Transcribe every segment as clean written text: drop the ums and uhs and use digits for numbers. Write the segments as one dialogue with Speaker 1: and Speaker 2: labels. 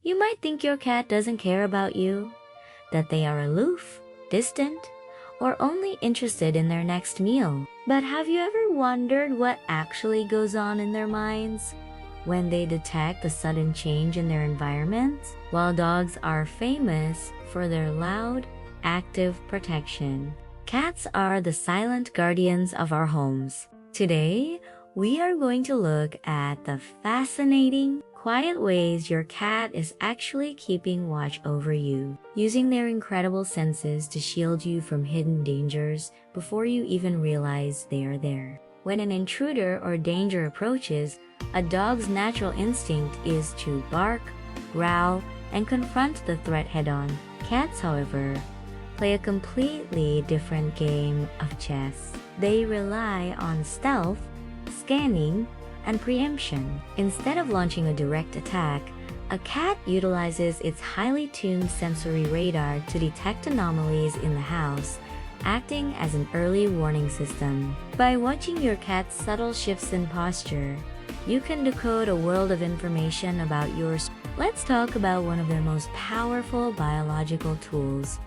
Speaker 1: You might think your cat doesn't care about you, that they are aloof, distant, or only interested in their next meal. But have you ever wondered what actually goes on in their minds when they detect a sudden change in their environment? While dogs are famous for their loud, active protection, cats are the silent guardians of our homes. Today, we are going to look at the fascinating, quiet ways your cat is actually keeping watch over you, using their incredible senses to shield you from hidden dangers before you even realize they are there. When an intruder or danger approaches, a dog's natural instinct is to bark, growl, and confront the threat head-on. Cats, however, play a completely different game of chess. They rely on stealth, scanning, and preemption. Instead of launching a direct attack, a cat utilizes its highly tuned sensory radar to detect anomalies in the house, acting as an early warning system. By watching your cat's subtle shifts in posture, you can decode a world of information about yours. Let's talk about one of their most powerful biological tools,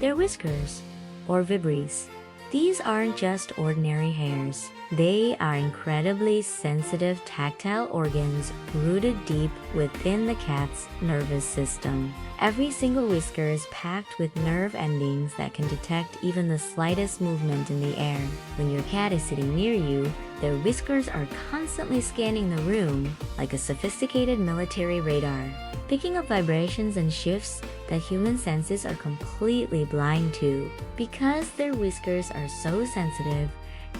Speaker 1: their whiskers, or vibries. These aren't just ordinary hairs. They are incredibly sensitive tactile organs rooted deep within the cat's nervous system. Every single whisker is packed with nerve endings that can detect even the slightest movement in the air. When your cat is sitting near you, their whiskers are constantly scanning the room like a sophisticated military radar, picking up vibrations and shifts that human senses are completely blind to. Because their whiskers are so sensitive,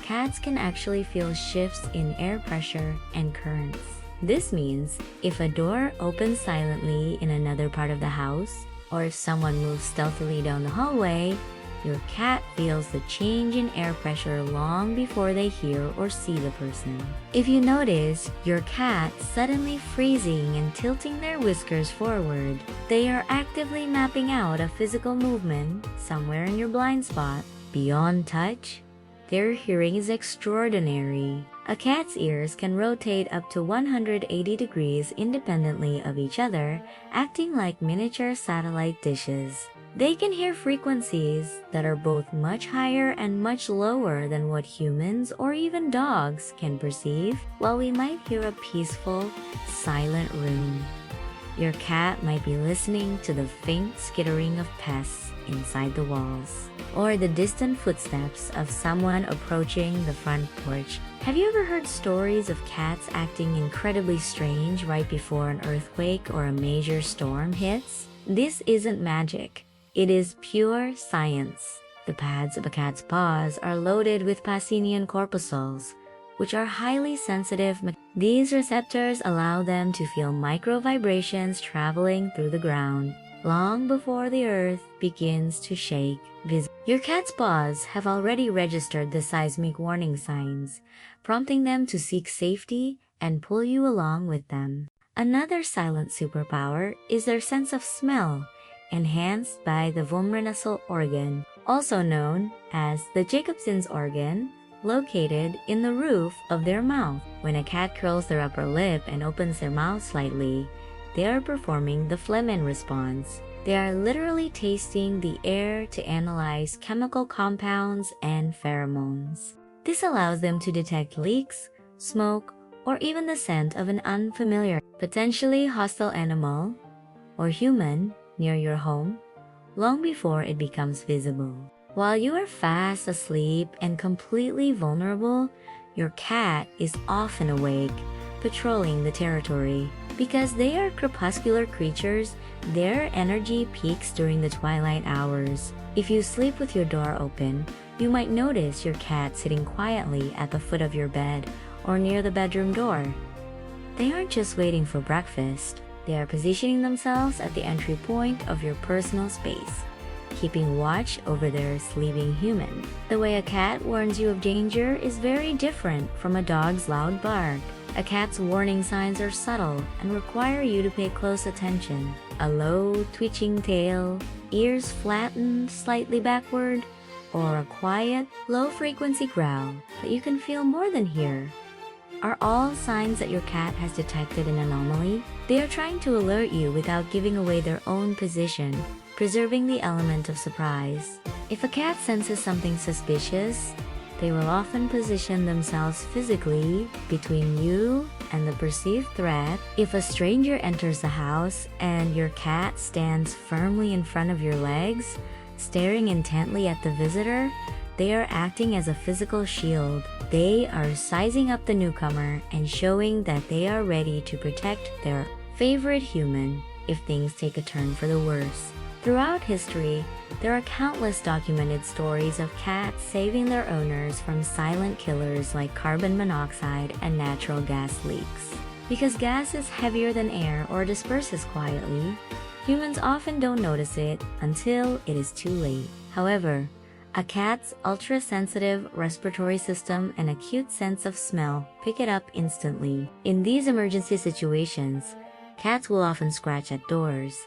Speaker 1: cats can actually feel shifts in air pressure and currents. This means if a door opens silently in another part of the house, or if someone moves stealthily down the hallway, your cat feels the change in air pressure long before they hear or see the person. If you notice your cat suddenly freezing and tilting their whiskers forward, they are actively mapping out a physical movement somewhere in your blind spot. Beyond touch, their hearing is extraordinary. A cat's ears can rotate up to 180 degrees independently of each other, acting like miniature satellite dishes. They can hear frequencies that are both much higher and much lower than what humans or even dogs can perceive. While we might hear a peaceful, silent room, your cat might be listening to the faint skittering of pests inside the walls, or the distant footsteps of someone approaching the front porch. Have you ever heard stories of cats acting incredibly strange right before an earthquake or a major storm hits? This isn't magic. It is pure science. The pads of a cat's paws are loaded with Pacinian corpuscles, which are highly sensitive. These receptors allow them to feel micro vibrations traveling through the ground long before the earth begins to shake. Your cat's paws have already registered the seismic warning signs, prompting them to seek safety and pull you along with them. Another silent superpower is their sense of smell, enhanced by the vomeronasal organ, also known as the Jacobson's organ, located in the roof of their mouth. When a cat curls their upper lip and opens their mouth slightly, they are performing the phlegm response. They are literally tasting the air to analyze chemical compounds and pheromones. This allows them to detect leaks, smoke, or even the scent of an unfamiliar, potentially hostile animal or human near your home long before it becomes visible. While you are fast asleep and completely vulnerable, your cat is often awake, patrolling the territory. Because they are crepuscular creatures, their energy peaks during the twilight hours. If you sleep with your door open, you might notice your cat sitting quietly at the foot of your bed or near the bedroom door. They aren't just waiting for breakfast. They are positioning themselves at the entry point of your personal space, keeping watch over their sleeping human. The way a cat warns you of danger is very different from a dog's loud bark. A cat's warning signs are subtle and require you to pay close attention. A low, twitching tail, ears flattened slightly backward, or a quiet, low-frequency growl that you can feel more than hear. are all signs that your cat has detected an anomaly. They are trying to alert you without giving away their own position, preserving the element of surprise. If a cat senses something suspicious, they will often position themselves physically between you and the perceived threat. If a stranger enters the house and your cat stands firmly in front of your legs, staring intently at the visitor, they are acting as a physical shield. They are sizing up the newcomer and showing that they are ready to protect their favorite human if things take a turn for the worse. Throughout history, there are countless documented stories of cats saving their owners from silent killers like carbon monoxide and natural gas leaks. Because gas is heavier than air or disperses quietly, humans often don't notice it until it is too late. However, a cat's ultra-sensitive respiratory system and acute sense of smell pick it up instantly. In these emergency situations, cats will often scratch at doors,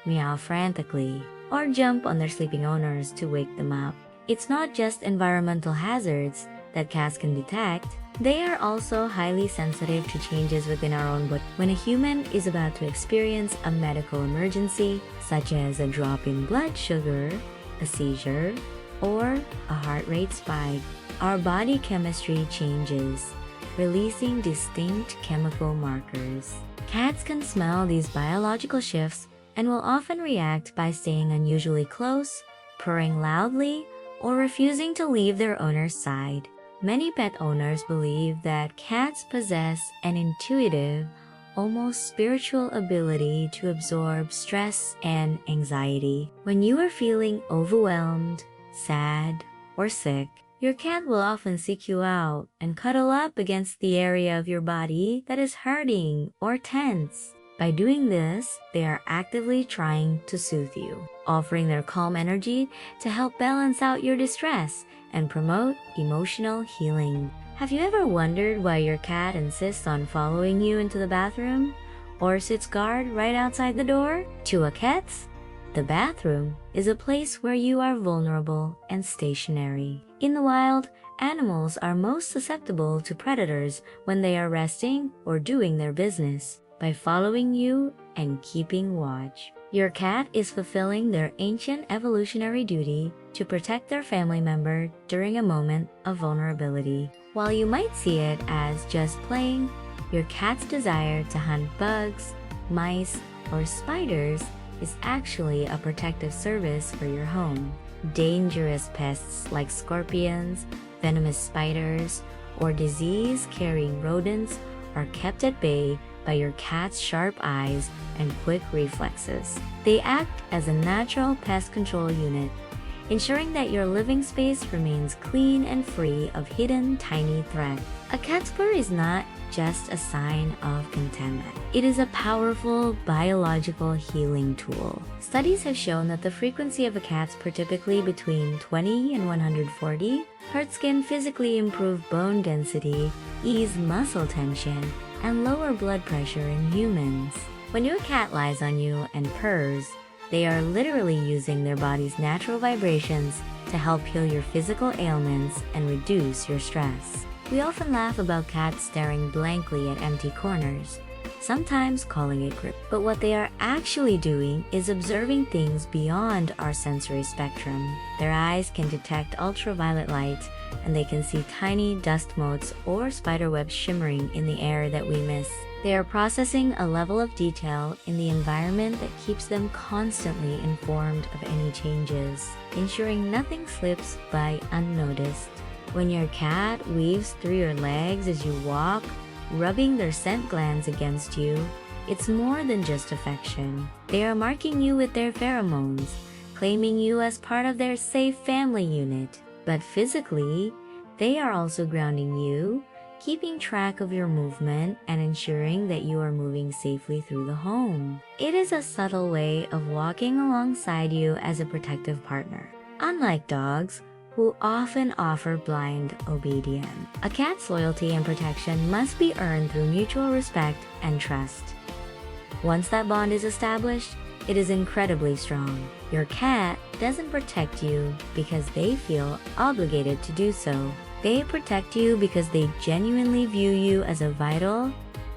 Speaker 1: meow frantically, or jump on their sleeping owners to wake them up. It's not just environmental hazards that cats can detect, they are also highly sensitive to changes within our own body. When a human is about to experience a medical emergency, such as a drop in blood sugar, a seizure, or a heart rate spike, our body chemistry changes, releasing distinct chemical markers. Cats can smell these biological shifts and will often react by staying unusually close, purring loudly, or refusing to leave their owner's side. Many pet owners believe that cats possess an intuitive, almost spiritual ability to absorb stress and anxiety. When you are feeling overwhelmed, sad, or sick, your cat will often seek you out and cuddle up against the area of your body that is hurting or tense. By doing this, they are actively trying to soothe you, offering their calm energy to help balance out your distress and promote emotional healing. Have you ever wondered why your cat insists on following you into the bathroom or sits guard right outside the door? To a cat, the bathroom is a place where you are vulnerable and stationary. In the wild, animals are most susceptible to predators when they are resting or doing their business. By following you and keeping watch, your cat is fulfilling their ancient evolutionary duty to protect their family member during a moment of vulnerability. While you might see it as just playing, your cat's desire to hunt bugs, mice, or spiders is actually a protective service for your home. Dangerous pests like scorpions, venomous spiders, or disease-carrying rodents are kept at bay by your cat's sharp eyes and quick reflexes. They act as a natural pest control unit, ensuring that your living space remains clean and free of hidden tiny threats. A cat's purr is not just a sign of contentment. It is a powerful biological healing tool. Studies have shown that the frequency of a cat's purr, typically between 20 and 140 hertz, can physically improve bone density, ease muscle tension, and lower blood pressure in humans. When your cat lies on you and purrs, they are literally using their body's natural vibrations to help heal your physical ailments and reduce your stress. We often laugh about cats staring blankly at empty corners, sometimes calling it creepy. But what they are actually doing is observing things beyond our sensory spectrum. Their eyes can detect ultraviolet light, and they can see tiny dust motes or spiderwebs shimmering in the air that we miss. They are processing a level of detail in the environment that keeps them constantly informed of any changes, ensuring nothing slips by unnoticed. When your cat weaves through your legs as you walk, rubbing their scent glands against you, it's more than just affection. They are marking you with their pheromones, claiming you as part of their safe family unit. But physically, they are also grounding you, keeping track of your movement and ensuring that you are moving safely through the home. It is a subtle way of walking alongside you as a protective partner. Unlike dogs, who often offer blind obedience, a cat's loyalty and protection must be earned through mutual respect and trust. Once that bond is established, it is incredibly strong. Your cat doesn't protect you because they feel obligated to do so. They protect you because they genuinely view you as a vital,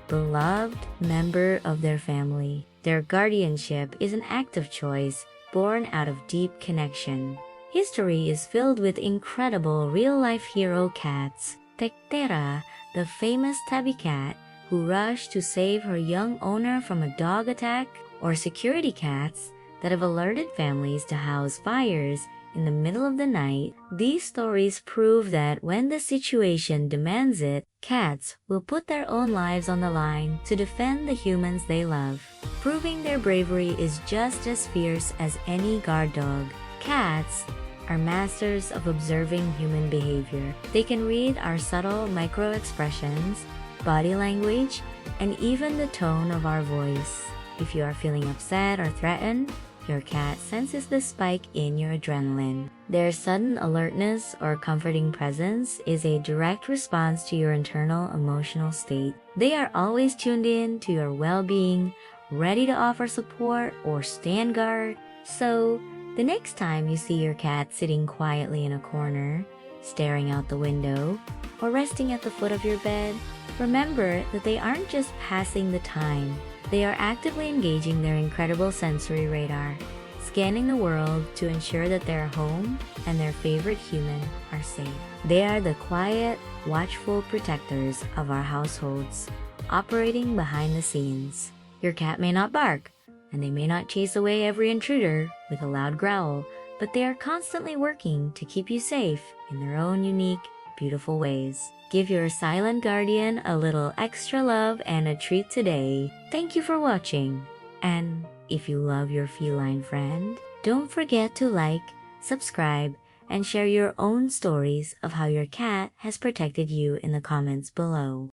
Speaker 1: beloved member of their family. Their guardianship is an act of choice born out of deep connection. History is filled with incredible real-life hero cats. Tectera, the famous tabby cat who rushed to save her young owner from a dog attack, or security cats that have alerted families to house fires in the middle of the night. These stories prove that when the situation demands it, cats will put their own lives on the line to defend the humans they love. Proving their bravery is just as fierce as any guard dog. Cats are masters of observing human behavior. They can read our subtle micro-expressions, body language, and even the tone of our voice. If you are feeling upset or threatened, your cat senses the spike in your adrenaline. Their sudden alertness or comforting presence is a direct response to your internal emotional state. They are always tuned in to your well-being, ready to offer support or stand guard. So, the next time you see your cat sitting quietly in a corner, staring out the window, or resting at the foot of your bed, remember that they aren't just passing the time. They are actively engaging their incredible sensory radar, scanning the world to ensure that their home and their favorite human are safe. They are the quiet, watchful protectors of our households, operating behind the scenes. Your cat may not bark, and they may not chase away every intruder with a loud growl, but they are constantly working to keep you safe in their own unique, beautiful ways. Give your silent guardian a little extra love and a treat today. Thank you for watching. And if you love your feline friend, don't forget to like, subscribe, and share your own stories of how your cat has protected you in the comments below.